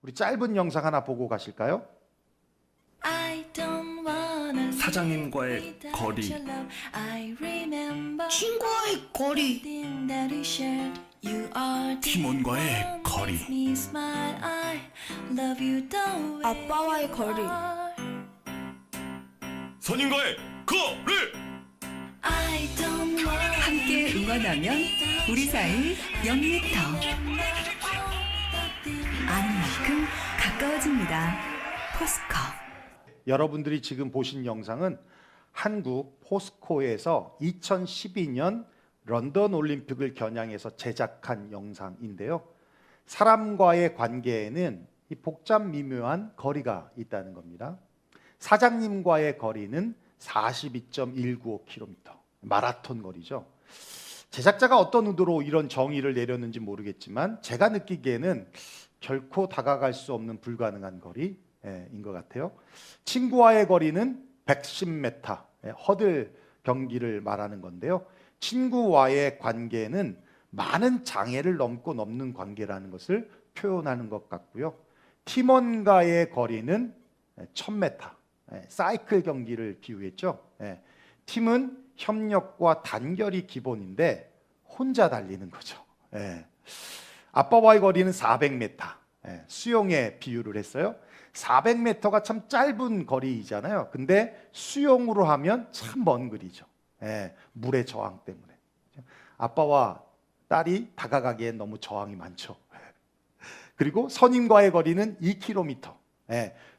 우리 짧은 영상 하나 보고 가실까요? 사장님과의 거리. 친구와의 거리. 팀원과의 거리. 아빠와의 거리. 선임과의 거리. 함께 응원하면 우리 사이 0m. 아는 만큼 가까워집니다. 포스코. 여러분들이 지금 보신 영상은 한국 포스코에서 2012년 런던 올림픽을 겨냥해서 제작한 영상인데요. 사람과의 관계에는 이 복잡 미묘한 거리가 있다는 겁니다. 사장님과의 거리는 42.195km, 마라톤 거리죠. 제작자가 어떤 의도로 이런 정의를 내렸는지 모르겠지만 제가 느끼기에는 결코 다가갈 수 없는 불가능한 거리인 것 같아요. 친구와의 거리는 110m, 허들 경기를 말하는 건데요. 친구와의 관계는 많은 장애를 넘고 넘는 관계라는 것을 표현하는 것 같고요. 팀원과의 거리는 1000m, 사이클 경기를 비유했죠. 팀은 협력과 단결이 기본인데 혼자 달리는 거죠. 아빠와의 거리는 400m, 수영에 비유를 했어요. 400m가 참 짧은 거리이잖아요. 근데 수영으로 하면 참 먼 거리죠. 물의 저항 때문에. 아빠와 딸이 다가가기엔 너무 저항이 많죠. 그리고 선임과의 거리는 2km.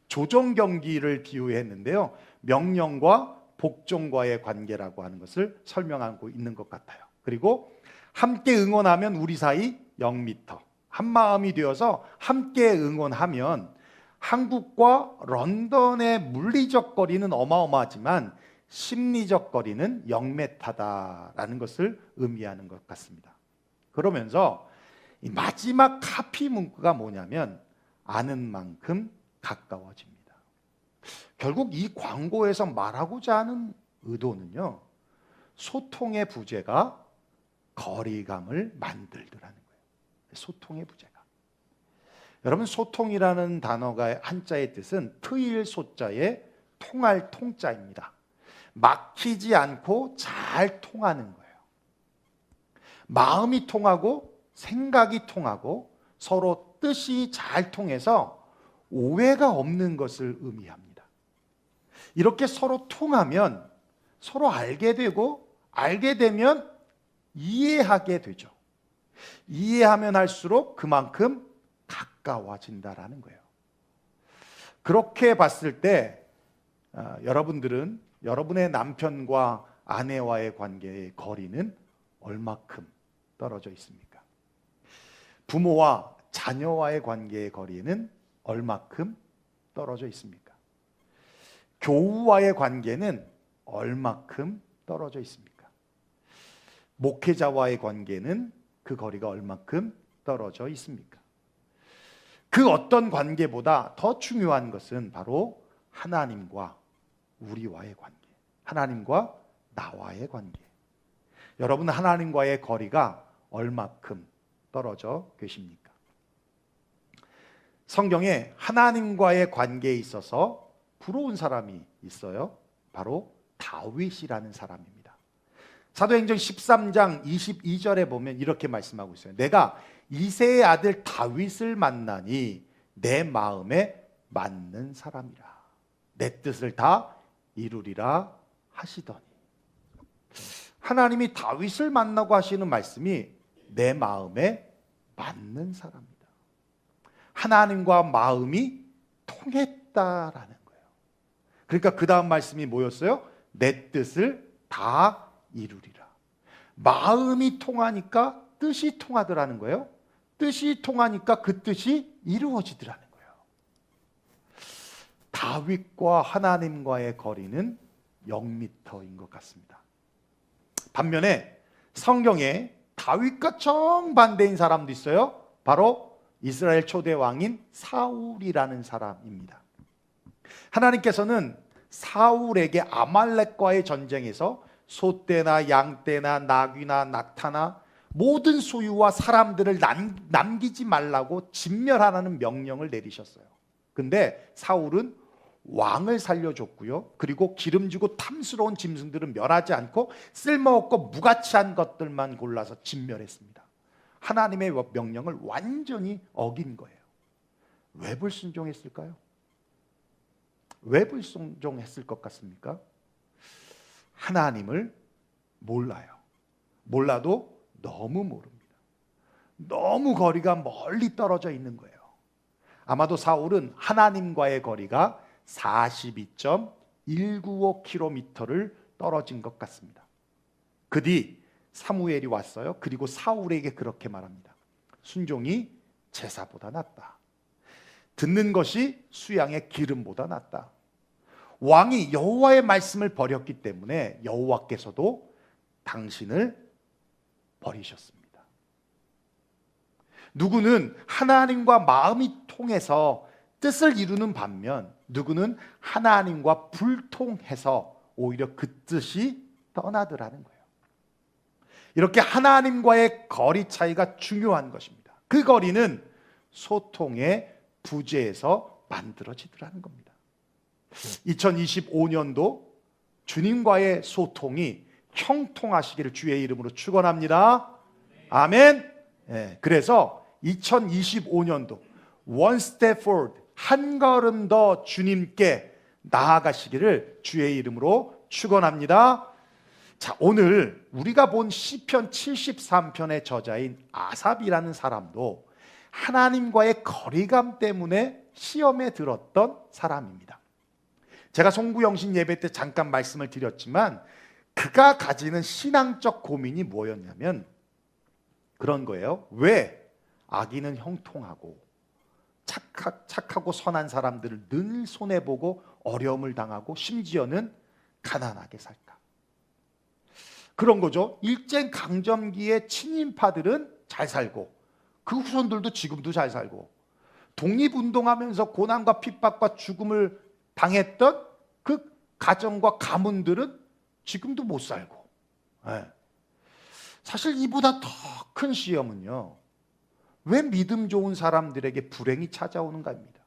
조종 경기를 비유했는데요. 명령과 복종과의 관계라고 하는 것을 설명하고 있는 것 같아요. 그리고 함께 응원하면 우리 사이 0m. 한 마음이 되어서 함께 응원하면 한국과 런던의 물리적 거리는 어마어마하지만 심리적 거리는 0m다라는 것을 의미하는 것 같습니다. 그러면서 이 마지막 카피 문구가 뭐냐면 아는 만큼 가까워집니다. 결국 이 광고에서 말하고자 하는 의도는요, 소통의 부재가 거리감을 만들더라는 거예요. 소통의 부재가. 여러분, 소통이라는 단어가 한자의 뜻은 트일 소자의 통할 통자입니다. 막히지 않고 잘 통하는 거예요. 마음이 통하고 생각이 통하고 서로 뜻이 잘 통해서 오해가 없는 것을 의미합니다. 이렇게 서로 통하면 서로 알게 되고 알게 되면 이해하게 되죠. 이해하면 할수록 그만큼 가까워진다라는 거예요. 그렇게 봤을 때 여러분들은 여러분의 남편과 아내와의 관계의 거리는 얼마큼 떨어져 있습니까? 부모와 자녀와의 관계의 거리는 얼마큼 떨어져 있습니까? 교우와의 관계는 얼마큼 떨어져 있습니까? 목회자와의 관계는 그 거리가 얼마큼 떨어져 있습니까? 그 어떤 관계보다 더 중요한 것은 바로 하나님과 우리와의 관계, 하나님과 나와의 관계. 여러분, 하나님과의 거리가 얼마큼 떨어져 계십니까? 성경에 하나님과의 관계에 있어서 부러운 사람이 있어요. 바로 다윗이라는 사람입니다. 사도행전 13장 22절에 보면 이렇게 말씀하고 있어요. 내가 이새의 아들 다윗을 만나니 내 마음에 맞는 사람이라. 내 뜻을 다 이루리라 하시더니. 하나님이 다윗을 만나고 하시는 말씀이 내 마음에 맞는 사람이다. 하나님과 마음이 통했다라는 거예요. 그러니까 그 다음 말씀이 뭐였어요? 내 뜻을 다 이루리라. 마음이 통하니까 뜻이 통하더라는 거예요. 뜻이 통하니까 그 뜻이 이루어지더라는 거예요. 다윗과 하나님과의 거리는 0m인 것 같습니다. 반면에 성경에 다윗과 정반대인 사람도 있어요. 바로 이스라엘 초대 왕인 사울이라는 사람입니다. 하나님께서는 사울에게 아말렉과의 전쟁에서 소떼나 양떼나 나귀나 낙타나 모든 소유와 사람들을 남기지 말라고 진멸하라는 명령을 내리셨어요. 근데 사울은 왕을 살려줬고요. 그리고 기름지고 탐스러운 짐승들은 멸하지 않고 쓸모없고 무가치한 것들만 골라서 진멸했습니다. 하나님의 명령을 완전히 어긴 거예요. 왜 불순종했을까요? 왜 불순종했을 것 같습니까? 하나님을 몰라요. 몰라도 너무 모릅니다. 너무 거리가 멀리 떨어져 있는 거예요. 아마도 사울은 하나님과의 거리가 42.195km를 떨어진 것 같습니다. 그 뒤 사무엘이 왔어요. 그리고 사울에게 그렇게 말합니다. 순종이 제사보다 낫다. 듣는 것이 수양의 기름보다 낫다. 왕이 여호와의 말씀을 버렸기 때문에 여호와께서도 당신을 버리셨습니다. 누구는 하나님과 마음이 통해서 뜻을 이루는 반면 누구는 하나님과 불통해서 오히려 그 뜻이 떠나더라는 거예요. 이렇게 하나님과의 거리 차이가 중요한 것입니다. 그 거리는 소통의 부재에서 만들어지더라는 겁니다. 2025년도 주님과의 소통이 형통하시기를 주의 이름으로 축원합니다. 아멘. 그래서 2025년도 one step forward, 한 걸음 더 주님께 나아가시기를 주의 이름으로 축원합니다. 자, 오늘 우리가 본 시편 73편의 저자인 아삽이라는 사람도 하나님과의 거리감 때문에 시험에 들었던 사람입니다. 제가 송구영신 예배 때 잠깐 말씀을 드렸지만 그가 가지는 신앙적 고민이 뭐였냐면 그런 거예요. 왜 악인은 형통하고 착하고 선한 사람들을 늘 손해보고 어려움을 당하고 심지어는 가난하게 살까? 그런 거죠. 일제강점기의 친인파들은 잘 살고 그 후손들도 지금도 잘 살고 독립운동하면서 고난과 핍박과 죽음을 당했던 그 가정과 가문들은 지금도 못 살고. 사실 이보다 더 큰 시험은요, 왜 믿음 좋은 사람들에게 불행이 찾아오는가입니다.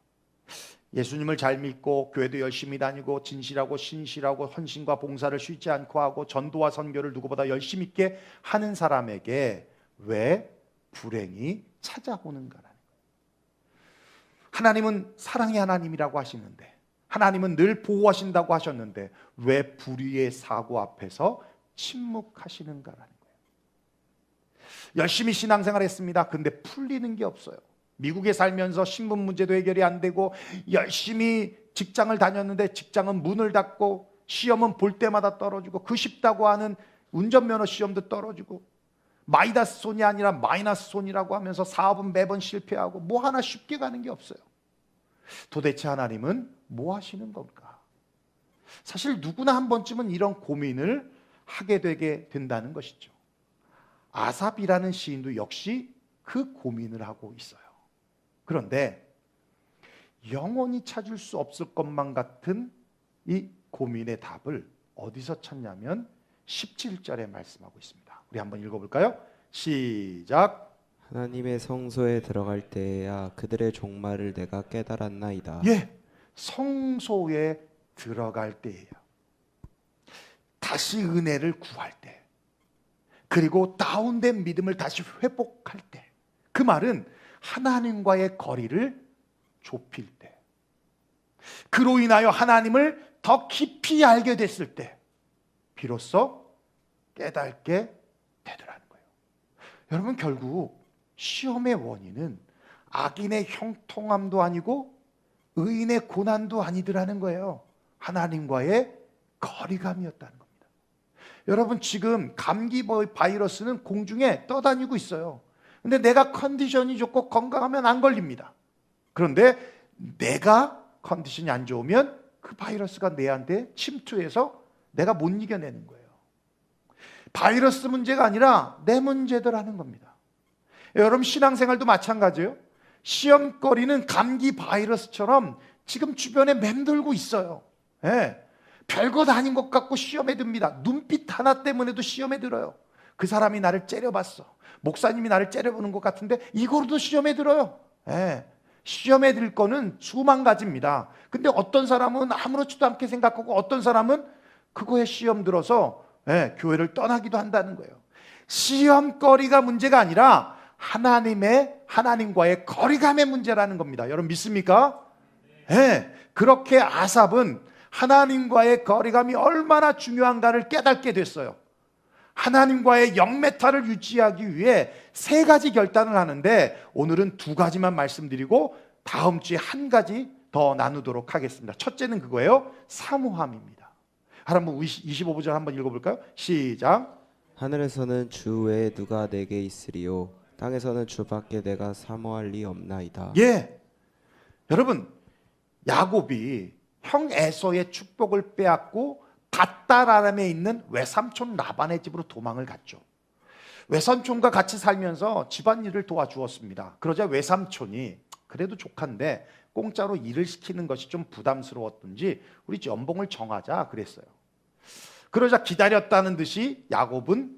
예수님을 잘 믿고 교회도 열심히 다니고 진실하고 신실하고 헌신과 봉사를 쉬지 않고 하고 전도와 선교를 누구보다 열심히 있게 하는 사람에게 왜 불행이 찾아오는가라는 거예요. 하나님은 사랑의 하나님이라고 하시는데, 하나님은 늘 보호하신다고 하셨는데 왜 불의의 사고 앞에서 침묵하시는가라는 거예요. 열심히 신앙생활 했습니다. 근데 풀리는 게 없어요. 미국에 살면서 신분 문제도 해결이 안 되고 열심히 직장을 다녔는데 직장은 문을 닫고 시험은 볼 때마다 떨어지고 그 쉽다고 하는 운전면허 시험도 떨어지고 마이너스 손이 아니라 마이너스 손이라고 하면서 사업은 매번 실패하고 뭐 하나 쉽게 가는 게 없어요. 도대체 하나님은 뭐 하시는 건가? 사실 누구나 한 번쯤은 이런 고민을 하게 되게 된다는 것이죠. 아삽이라는 시인도 역시 그 고민을 하고 있어요. 그런데 영원히 찾을 수 없을 것만 같은 이 고민의 답을 어디서 찾냐면 17절에 말씀하고 있습니다. 우리 한번 읽어볼까요? 시작. 하나님의 성소에 들어갈 때에야 그들의 종말을 내가 깨달았나이다. 성소에 들어갈 때예요. 다시 은혜를 구할 때, 그리고 다운된 믿음을 다시 회복할 때, 그 말은 하나님과의 거리를 좁힐 때, 그로 인하여 하나님을 더 깊이 알게 됐을 때 비로소 깨닫게 되더라는 거예요. 여러분, 결국 시험의 원인은 악인의 형통함도 아니고 의인의 고난도 아니더라는 거예요. 하나님과의 거리감이었다는 겁니다. 여러분, 지금 감기 바이러스는 공중에 떠다니고 있어요. 근데 내가 컨디션이 좋고 건강하면 안 걸립니다. 그런데 내가 컨디션이 안 좋으면 그 바이러스가 내한테 침투해서 내가 못 이겨내는 거예요. 바이러스 문제가 아니라 내 문제더라는 겁니다. 여러분, 신앙생활도 마찬가지예요. 시험거리는 감기 바이러스처럼 지금 주변에 맴돌고 있어요. 별것 아닌 것 같고 시험에 듭니다. 눈빛 하나 때문에도 시험에 들어요. 그 사람이 나를 째려봤어. 목사님이 나를 째려보는 것 같은데 이거로도 시험에 들어요. 예. 시험에 들 거는 수만 가지입니다. 근데 어떤 사람은 아무렇지도 않게 생각하고 어떤 사람은 그거에 시험 들어서 교회를 떠나기도 한다는 거예요. 시험거리가 문제가 아니라 하나님과의 거리감의 문제라는 겁니다. 여러분 믿습니까? 그렇게 아삽은 하나님과의 거리감이 얼마나 중요한가를 깨닫게 됐어요. 하나님과의 영메탈을 유지하기 위해 3가지 결단을 하는데 오늘은 2가지만 말씀드리고 다음 주에 1가지 더 나누도록 하겠습니다. 첫째는 그거예요. 사모함입니다. 한번 25절 한번 읽어볼까요? 시작. 하늘에서는 주 외에 누가 내게 있으리요 땅에서는 주밖에 내가 사모할 리 없나이다. 여러분 야곱이 형 에서의 축복을 빼앗고 밧다람에 있는 외삼촌 라반의 집으로 도망을 갔죠. 외삼촌과 같이 살면서 집안일을 도와주었습니다. 그러자 외삼촌이 그래도 조카인데 공짜로 일을 시키는 것이 좀 부담스러웠던지 우리 연봉을 정하자 그랬어요. 그러자 기다렸다는 듯이 야곱은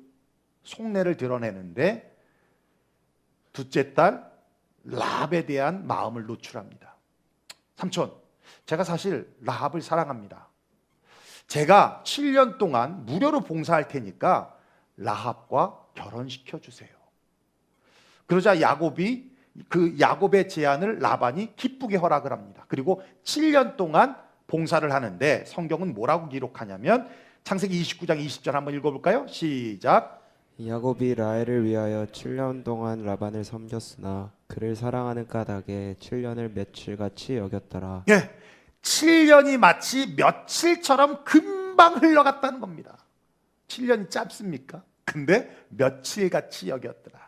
속내를 드러내는데 둘째 딸 라합에 대한 마음을 노출합니다. 삼촌, 제가 사실 라합을 사랑합니다. 제가 7년 동안 무료로 봉사할 테니까 라합과 결혼시켜 주세요. 그러자 야곱이 그 야곱의 제안을 라반이 기쁘게 허락을 합니다. 그리고 7년 동안 봉사를 하는데 성경은 뭐라고 기록하냐면 창세기 29장 20절 한번 읽어볼까요? 시작. 야곱이 라헬을 위하여 7년 동안 라반을 섬겼으나 그를 사랑하는 까닭에 7년을 며칠같이 여겼더라. 7년이 마치 며칠처럼 금방 흘러갔다는 겁니다. 7년이 짧습니까? 근데 며칠같이 여겼더라.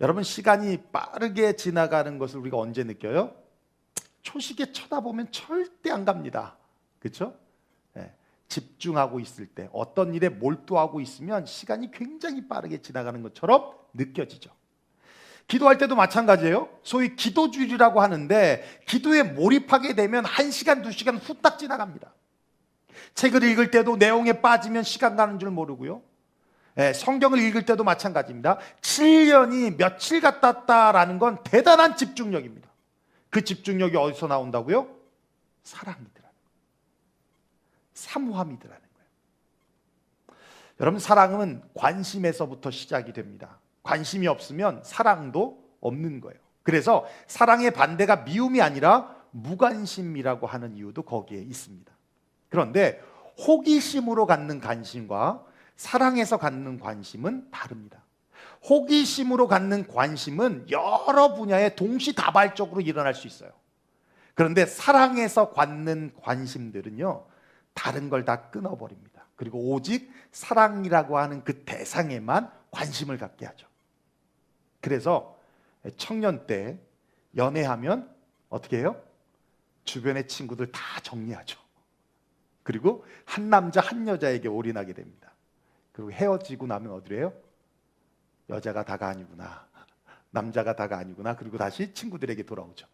여러분 시간이 빠르게 지나가는 것을 우리가 언제 느껴요? 초시계 쳐다보면 절대 안 갑니다. 그렇죠? 집중하고 있을 때 어떤 일에 몰두하고 있으면 시간이 굉장히 빠르게 지나가는 것처럼 느껴지죠. 기도할 때도 마찬가지예요. 소위 기도주일이라고 하는데 기도에 몰입하게 되면 1시간, 2시간 후딱 지나갑니다. 책을 읽을 때도 내용에 빠지면 시간 가는 줄 모르고요. 성경을 읽을 때도 마찬가지입니다. 7년이 며칠 같았다라는 건 대단한 집중력입니다. 그 집중력이 어디서 나온다고요? 사랑이더라는 거예요. 사모함이더라는 거예요. 여러분 사랑은 관심에서부터 시작이 됩니다. 관심이 없으면 사랑도 없는 거예요. 그래서 사랑의 반대가 미움이 아니라 무관심이라고 하는 이유도 거기에 있습니다. 그런데 호기심으로 갖는 관심과 사랑에서 갖는 관심은 다릅니다. 호기심으로 갖는 관심은 여러 분야에 동시다발적으로 일어날 수 있어요. 그런데 사랑에서 갖는 관심들은요, 다른 걸 다 끊어버립니다. 그리고 오직 사랑이라고 하는 그 대상에만 관심을 갖게 하죠. 그래서 청년 때 연애하면 어떻게 해요? 주변의 친구들 다 정리하죠. 그리고 한 남자 한 여자에게 올인하게 됩니다. 그리고 헤어지고 나면 어디로 해요? 여자가 다가 아니구나, 남자가 다가 아니구나. 그리고 다시 친구들에게 돌아오죠.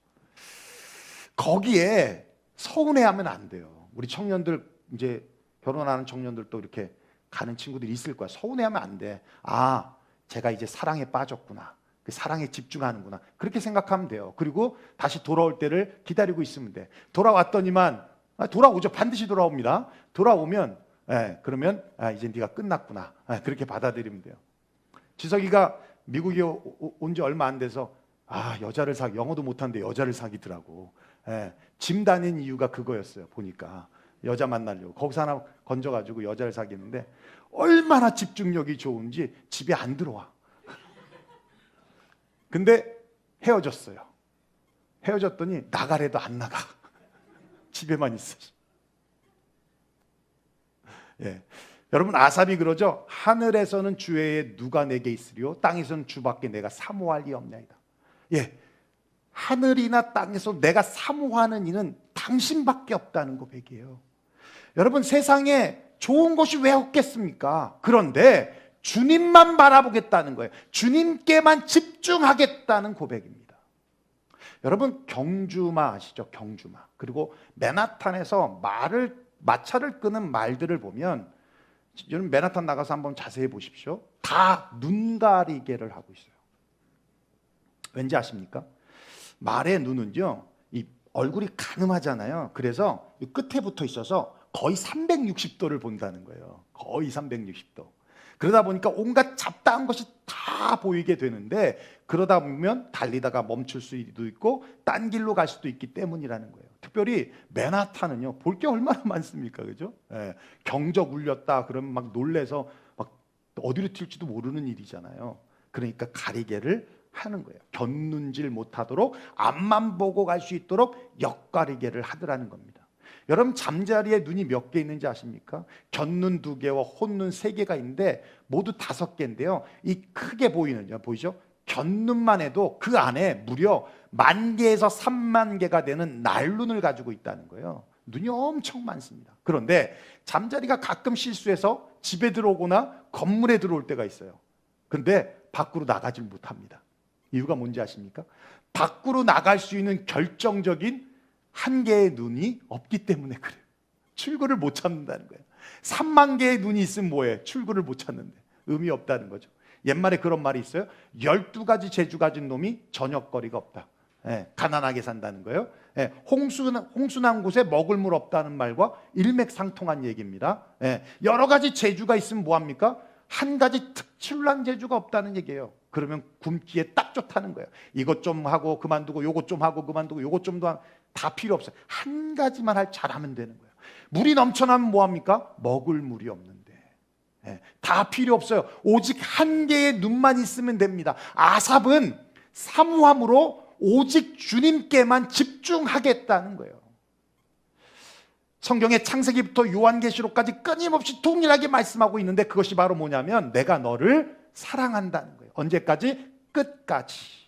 거기에 서운해하면 안 돼요. 우리 청년들, 이제 결혼하는 청년들도 이렇게 가는 친구들이 있을 거야. 서운해하면 안 돼. 아, 제가 이제 사랑에 빠졌구나, 그 사랑에 집중하는구나, 그렇게 생각하면 돼요. 그리고 다시 돌아올 때를 기다리고 있으면 돼. 돌아왔더니만 돌아오죠. 반드시 돌아옵니다. 돌아오면 그러면 이제 네가 끝났구나, 그렇게 받아들이면 돼요. 지석이가 미국에 온 지 얼마 안 돼서 여자를 영어도 못하는데 여자를 사귀더라고. 짐 다닌 이유가 그거였어요. 보니까 여자 만나려고 거기서 하나 건져가지고 여자를 사귀는데 얼마나 집중력이 좋은지 집에 안 들어와. 근데 헤어졌어요. 헤어졌더니 나가래도 안 나가. 집에만 있어. 여러분 아삽이 그러죠. 하늘에서는 주 외에 누가 내게 있으리요 땅에서는 주밖에 내가 사모할 리 없나이다. 하늘이나 땅에서 내가 사모하는 이는 당신밖에 없다는 고백이에요. 여러분 세상에 좋은 것이 왜 없겠습니까? 그런데 주님만 바라보겠다는 거예요. 주님께만 집중하겠다는 고백입니다. 여러분 경주마 아시죠? 경주마. 그리고 맨하탄에서 마차를 끄는 말들을 보면 여러분 맨하탄 나가서 한번 자세히 보십시오. 다 눈 가리개를 하고 있어요. 왠지 아십니까? 말의 눈은요, 이 얼굴이 가늠하잖아요. 그래서 이 끝에 붙어 있어서 거의 360도를 본다는 거예요. 거의 360도. 그러다 보니까 온갖 잡다한 것이 다 보이게 되는데, 그러다 보면 달리다가 멈출 수도 있고 딴 길로 갈 수도 있기 때문이라는 거예요. 특별히 맨하탄은요, 볼 게 얼마나 많습니까, 그죠? 예, 경적 울렸다 그러면 막 놀래서 막 어디로 튈지도 모르는 일이잖아요. 그러니까 가리개를 하는 거예요. 곁눈질 못하도록 앞만 보고 갈 수 있도록 옆가리개를 하더라는 겁니다. 여러분 잠자리에 눈이 몇 개 있는지 아십니까? 곁눈 2개와 혼눈 3개가 있는데 모두 5개인데요. 이 크게 보이는, 보이죠? 곁눈만 해도 그 안에 무려 10,000개에서 30,000개가 되는 날눈을 가지고 있다는 거예요. 눈이 엄청 많습니다. 그런데 잠자리가 가끔 실수해서 집에 들어오거나 건물에 들어올 때가 있어요. 근데 밖으로 나가질 못합니다. 이유가 뭔지 아십니까? 밖으로 나갈 수 있는 결정적인 한 개의 눈이 없기 때문에 그래요. 출구를 못 찾는다는 거예요. 3만 개의 눈이 있으면 뭐해? 출구를 못 찾는데 의미 없다는 거죠. 옛말에 그런 말이 있어요. 12가지 재주 가진 놈이 저녁거리가 없다. 예, 가난하게 산다는 거예요. 예, 홍순한 곳에 먹을 물 없다는 말과 일맥상통한 얘기입니다. 예, 여러 가지 재주가 있으면 뭐합니까? 한 가지 특출난 재주가 없다는 얘기예요. 그러면 굶기에 딱 좋다는 거예요. 이것 좀 하고 그만두고 요것 좀 하고 그만두고 요것 좀 더 다 필요 없어요. 한 가지만 잘하면 되는 거예요. 물이 넘쳐나면 뭐합니까? 먹을 물이 없는데. 예, 다 필요 없어요. 오직 한 개의 눈만 있으면 됩니다. 아삽은 사모함으로 오직 주님께만 집중하겠다는 거예요. 성경의 창세기부터 요한계시록까지 끊임없이 동일하게 말씀하고 있는데 그것이 바로 뭐냐면 내가 너를 사랑한다는 거예요. 언제까지? 끝까지.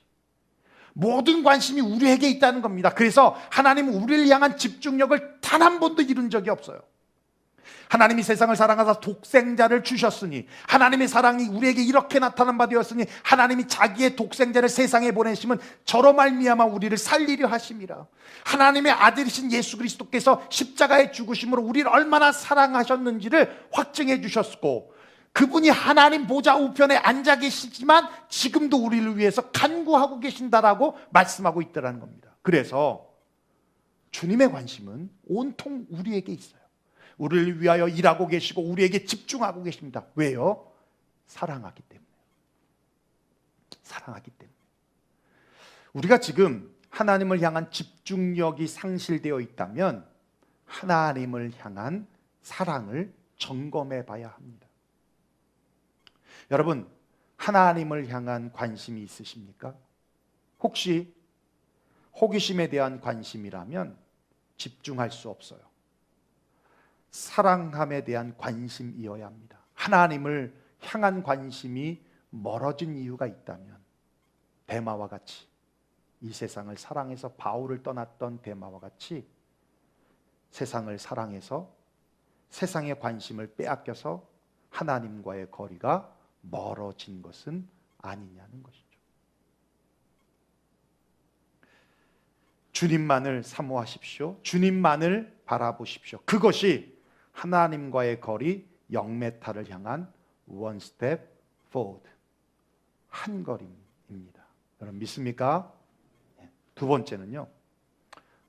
모든 관심이 우리에게 있다는 겁니다. 그래서 하나님은 우리를 향한 집중력을 단 한 번도 잃은 적이 없어요. 하나님이 세상을 사랑하사 독생자를 주셨으니, 하나님의 사랑이 우리에게 이렇게 나타난 바 되었으니 하나님이 자기의 독생자를 세상에 보내심은 저로 말미암아 우리를 살리려 하심이라. 하나님의 아들이신 예수 그리스도께서 십자가의 죽으심으로 우리를 얼마나 사랑하셨는지를 확증해 주셨고, 그분이 하나님 보좌 우편에 앉아 계시지만 지금도 우리를 위해서 간구하고 계신다라고 말씀하고 있더라는 겁니다. 그래서 주님의 관심은 온통 우리에게 있어요. 우리를 위하여 일하고 계시고 우리에게 집중하고 계십니다. 왜요? 사랑하기 때문에. 사랑하기 때문에. 우리가 지금 하나님을 향한 집중력이 상실되어 있다면 하나님을 향한 사랑을 점검해 봐야 합니다. 여러분, 하나님을 향한 관심이 있으십니까? 혹시 호기심에 대한 관심이라면 집중할 수 없어요. 사랑함에 대한 관심이어야 합니다. 하나님을 향한 관심이 멀어진 이유가 있다면 데마와 같이, 이 세상을 사랑해서 바울을 떠났던 데마와 같이 세상을 사랑해서 세상의 관심을 빼앗겨서 하나님과의 거리가 멀어진 것은 아니냐는 것이죠. 주님만을 사모하십시오. 주님만을 바라보십시오. 그것이 하나님과의 거리 0m를 향한 one step forward, 한 걸음입니다. 여러분 믿습니까? 두 번째는요,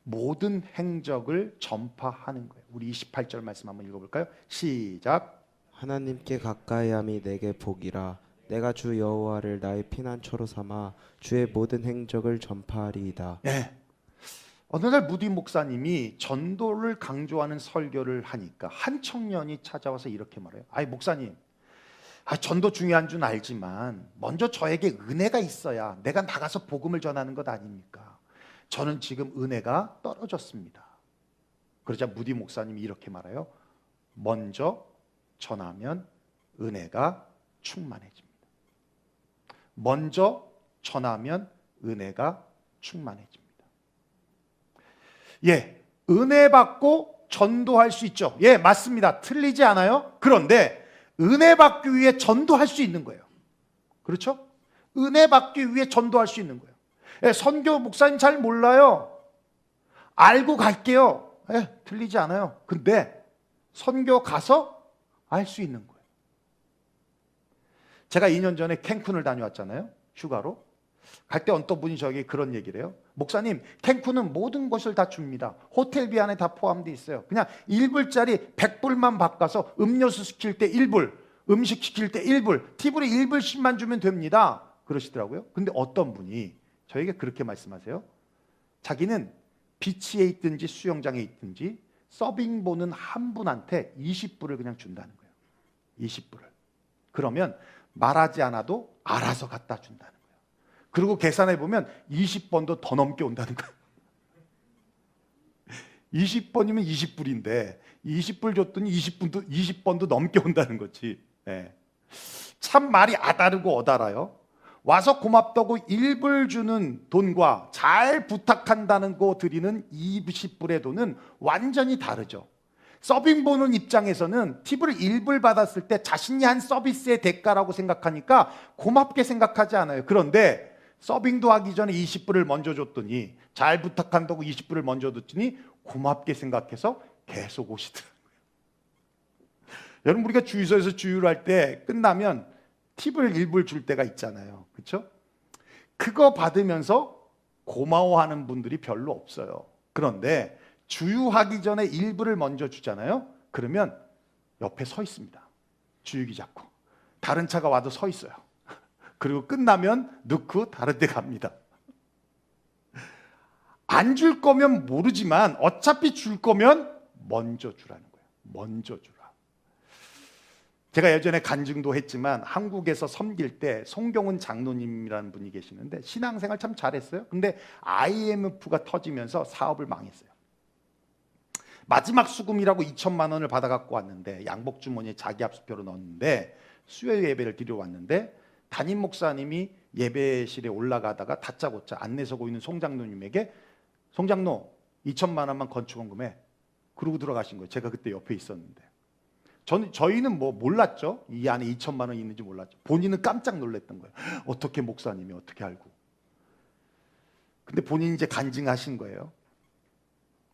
모든 행적을 전파하는 거예요. 우리 28절 말씀 한번 읽어볼까요? 시작. 하나님께 가까이함이 내게 복이라. 내가 주 여호와를 나의 피난처로 삼아 주의 모든 행적을 전파하리이다. 네. 어느 날 무디 목사님이 전도를 강조하는 설교를 하니까 한 청년이 찾아와서 이렇게 말해요. 아이 목사님, 전도 중요한 줄 알지만 먼저 저에게 은혜가 있어야 내가 나가서 복음을 전하는 것 아닙니까? 저는 지금 은혜가 떨어졌습니다. 그러자 무디 목사님이 이렇게 말해요. 먼저 전하면 은혜가 충만해집니다. 먼저 전하면 은혜가 충만해집니다. 예, 은혜 받고 전도할 수 있죠. 예, 맞습니다. 틀리지 않아요. 그런데 은혜 받기 위해 전도할 수 있는 거예요. 그렇죠? 은혜 받기 위해 전도할 수 있는 거예요. 예, 선교 목사님 잘 몰라요. 알고 갈게요. 예, 틀리지 않아요. 근데 선교 가서 알 수 있는 거예요. 제가 2년 전에 캔쿤을 다녀왔잖아요. 휴가로. 갈 때 어떤 분이 저에게 그런 얘기를 해요. 목사님, 캔쿤은 모든 것을 다 줍니다. 호텔비 안에 다 포함되어 있어요. 그냥 1불짜리 100불만 바꿔서 음료수 시킬 때 1불, 음식 시킬 때 1불, 팁으로 1불씩만 주면 됩니다. 그러시더라고요. 근데 어떤 분이 저에게 그렇게 말씀하세요. 자기는 비치에 있든지 수영장에 있든지 서빙 보는 한 분한테 20불을 그냥 준다는 거예요. 20불을. 그러면 말하지 않아도 알아서 갖다 준다는 거예요. 그리고 계산해 보면 20번도 더 넘게 온다는 거예요. 20번이면 20불인데 20불 줬더니 20번도 넘게 온다는 거지. 네. 참 말이 아다르고 어달아요. 와서 고맙다고 1불 주는 돈과 잘 부탁한다는 거 드리는 20불의 돈은 완전히 다르죠. 서빙 보는 입장에서는 팁을 1불 받았을 때 자신이 한 서비스의 대가라고 생각하니까 고맙게 생각하지 않아요. 그런데 서빙도 하기 전에 20불을 먼저 줬더니 잘 부탁한다고 20불을 먼저 줬더니 고맙게 생각해서 계속 오시더라고요. 여러분, 우리가 주유소에서 주유를 할 때 끝나면 팁을 1불 줄 때가 있잖아요. 그렇죠? 그거 받으면서 고마워하는 분들이 별로 없어요. 그런데 주유하기 전에 1불을 먼저 주잖아요. 그러면 옆에 서 있습니다. 주유기 잡고. 다른 차가 와도 서 있어요. 그리고 끝나면 넣고 다른 데 갑니다. 안 줄 거면 모르지만 어차피 줄 거면 먼저 주라는 거예요. 먼저 주라. 제가 예전에 간증도 했지만 한국에서 섬길 때 송경훈 장로님이라는 분이 계시는데 신앙생활 참 잘했어요. 근데 IMF가 터지면서 사업을 망했어요. 마지막 수금이라고 2천만 원을 받아갖고 왔는데 양복 주머니에 자기 합수표로 넣었는데 수요 예배를 드리러 왔는데 담임 목사님이 예배실에 올라가다가 다짜고짜 안내 서고 있는 송장로님에게 송장로 2천만 원만 건축원금해. 그러고 들어가신 거예요. 제가 그때 옆에 있었는데 저희는 뭐 몰랐죠. 이 안에 2천만 원이 있는지 몰랐죠. 본인은 깜짝 놀랐던 거예요. 어떻게 목사님이 어떻게 알고. 근데 본인이 이제 간증하신 거예요.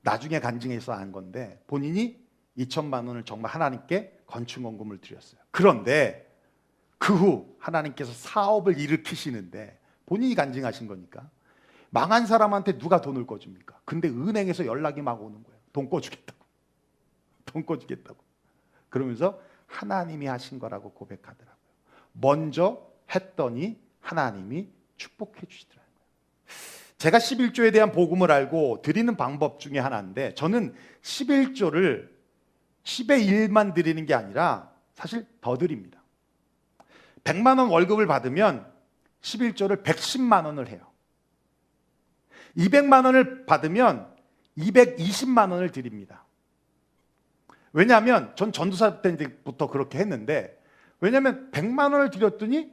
나중에 간증해서 안 건데 본인이 2천만 원을 정말 하나님께 건축원금을 드렸어요. 그런데 그 후 하나님께서 사업을 일으키시는데 본인이 간증하신 거니까 망한 사람한테 누가 돈을 꿔줍니까? 근데 은행에서 연락이 막 오는 거예요. 돈 꿔주겠다고. 돈 꿔주겠다고. 그러면서 하나님이 하신 거라고 고백하더라고요. 먼저 했더니 하나님이 축복해 주시더라고요. 제가 11조에 대한 복음을 알고 드리는 방법 중에 하나인데 저는 11조를 10의 1만 드리는 게 아니라 사실 더 드립니다. 100만 원 월급을 받으면 11조를 110만 원을 해요. 200만 원을 받으면 220만 원을 드립니다. 왜냐하면 전 전도사 때부터 그렇게 했는데 왜냐하면 100만 원을 드렸더니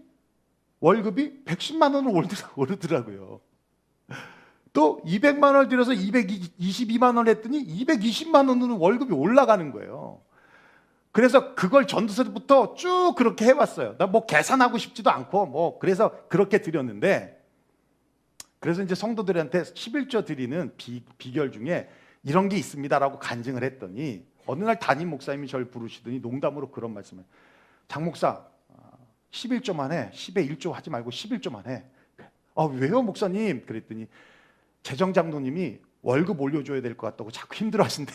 월급이 110만 원을 오르더라고요. 또 200만 원을 들여서 222만 원을 했더니 220만 원으로 월급이 올라가는 거예요. 그래서 그걸 전도사 때부터 쭉 그렇게 해왔어요. 나 뭐 계산하고 싶지도 않고 뭐 그래서 그렇게 드렸는데 그래서 이제 성도들한테 11조 드리는 비결 중에 이런 게 있습니다라고 간증을 했더니 어느 날 담임 목사님이 저를 부르시더니 농담으로 그런 말씀을 장 목사 11조만 해. 10에 1조 하지 말고 11조만 해. 왜요 목사님? 그랬더니 재정장로님이 월급 올려줘야 될 것 같다고 자꾸 힘들어하신대.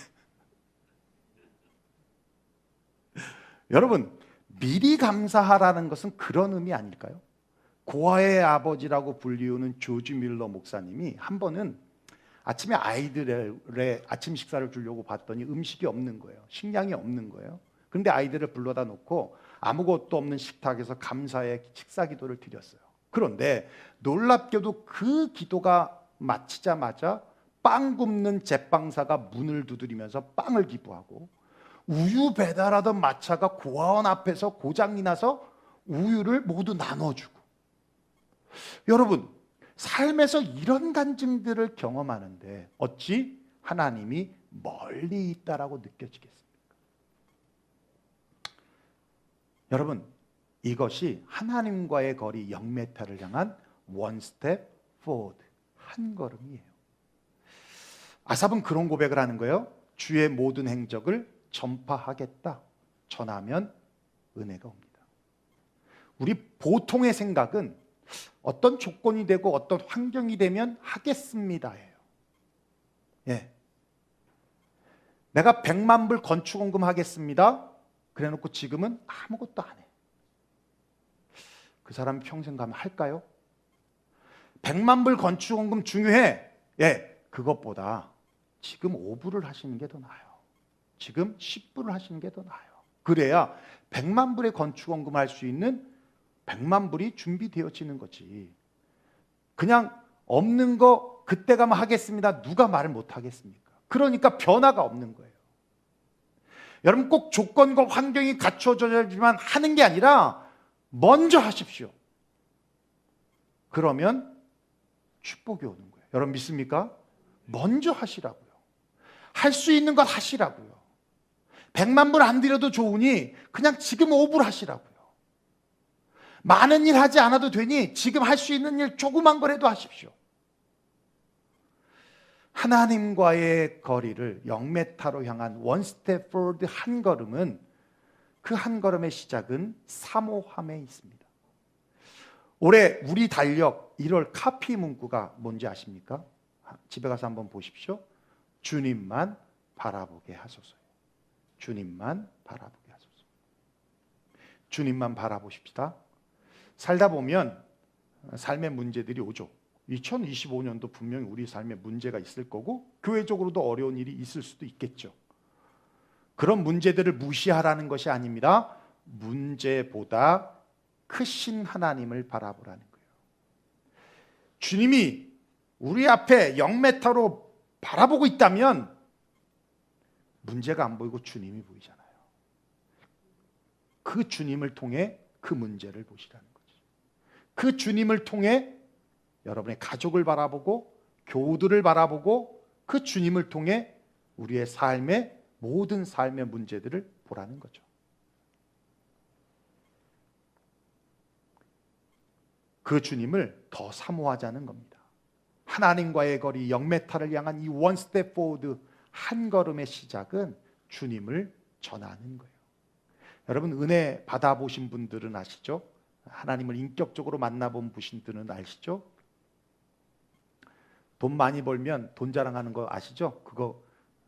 여러분 미리 감사하라는 것은 그런 의미 아닐까요? 고아의 아버지라고 불리우는 조지 밀러 목사님이 한 번은 아침에 아이들의 아침 식사를 주려고 봤더니 음식이 없는 거예요. 식량이 없는 거예요. 그런데 아이들을 불러다 놓고 아무것도 없는 식탁에서 감사의 식사 기도를 드렸어요. 그런데 놀랍게도 그 기도가 마치자마자 빵 굽는 제빵사가 문을 두드리면서 빵을 기부하고 우유 배달하던 마차가 고아원 앞에서 고장이 나서 우유를 모두 나눠주고 여러분 삶에서 이런 간증들을 경험하는데 어찌 하나님이 멀리 있다라고 느껴지겠습니까? 여러분 이것이 하나님과의 거리 0m를 향한 one step forward 한 걸음이에요. 아삽은 그런 고백을 하는 거예요. 주의 모든 행적을 전파하겠다. 전하면 은혜가 옵니다. 우리 보통의 생각은 어떤 조건이 되고 어떤 환경이 되면 하겠습니다예요. 예. 내가 100만 불 건축원금 하겠습니다. 그래 놓고 지금은 아무것도 안 해. 그 사람이 평생 가면 할까요? 100만 불 건축원금 중요해. 예. 그것보다 지금 5불을 하시는 게 더 나아요. 지금 10불을 하시는 게 더 나아요. 그래야 100만 불의 건축원금 할 수 있는 100만 불이 준비되어지는 거지. 그냥 없는 거 그때 가면 하겠습니다. 누가 말을 못 하겠습니까? 그러니까 변화가 없는 거예요. 여러분 꼭 조건과 환경이 갖춰져야지만 하는 게 아니라 먼저 하십시오. 그러면 축복이 오는 거예요. 여러분 믿습니까? 먼저 하시라고요. 할 수 있는 것 하시라고요. 100만 불 안 드려도 좋으니 그냥 지금 5불 하시라고요. 많은 일 하지 않아도 되니 지금 할 수 있는 일 조그만 거라도 하십시오. 하나님과의 거리를 0m로 향한 원 스텝 포워드 한 걸음은 그 한 걸음의 시작은 사모함에 있습니다. 올해 우리 달력 1월 카피 문구가 뭔지 아십니까? 집에 가서 한번 보십시오. 주님만 바라보게 하소서요. 주님만 바라보게 하소서. 주님만 바라보십시다. 살다 보면 삶의 문제들이 오죠. 2025년도 분명히 우리 삶에 문제가 있을 거고 교회적으로도 어려운 일이 있을 수도 있겠죠. 그런 문제들을 무시하라는 것이 아닙니다. 문제보다 크신 하나님을 바라보라는 거예요. 주님이 우리 앞에 0m로 바라보고 있다면 문제가 안 보이고 주님이 보이잖아요. 그 주님을 통해 그 문제를 보시라는 거지. 그 주님을 통해 여러분의 가족을 바라보고 교우들을 바라보고 그 주님을 통해 우리의 삶의 모든 삶의 문제들을 보라는 거죠. 그 주님을 더 사모하자는 겁니다. 하나님과의 거리 0m를 향한 이 원 스텝 포워드 한 걸음의 시작은 주님을 전하는 거예요. 여러분 은혜 받아보신 분들은 아시죠? 하나님을 인격적으로 만나본 분들은 아시죠? 돈 많이 벌면 돈 자랑하는 거 아시죠? 그거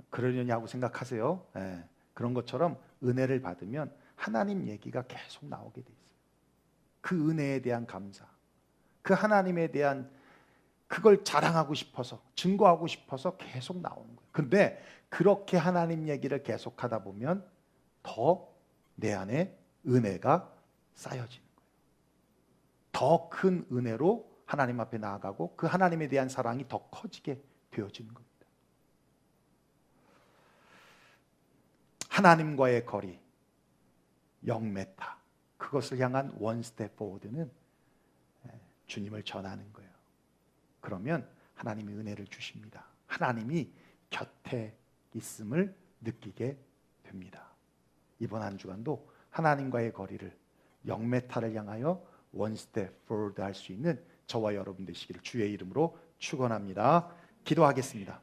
그러려냐고 생각하세요. 예, 그런 것처럼 은혜를 받으면 하나님 얘기가 계속 나오게 돼 있어요. 그 은혜에 대한 감사, 그 하나님에 대한 그걸 자랑하고 싶어서 증거하고 싶어서 계속 나오는 거예요. 근데 그렇게 하나님 얘기를 계속하다 보면 더 내 안에 은혜가 쌓여지는 거예요. 더 큰 은혜로 하나님 앞에 나아가고 그 하나님에 대한 사랑이 더 커지게 되어지는 겁니다. 하나님과의 거리 0m 그것을 향한 원 스텝 포워드는 주님을 전하는 거예요. 그러면 하나님이 은혜를 주십니다. 하나님이 곁에 있음을 느끼게 됩니다. 이번 한 주간도 하나님과의 거리를 0m를 향하여 원 스텝 포워드 할 수 있는 저와 여러분 되시기를 주의 이름으로 축원합니다. 기도하겠습니다.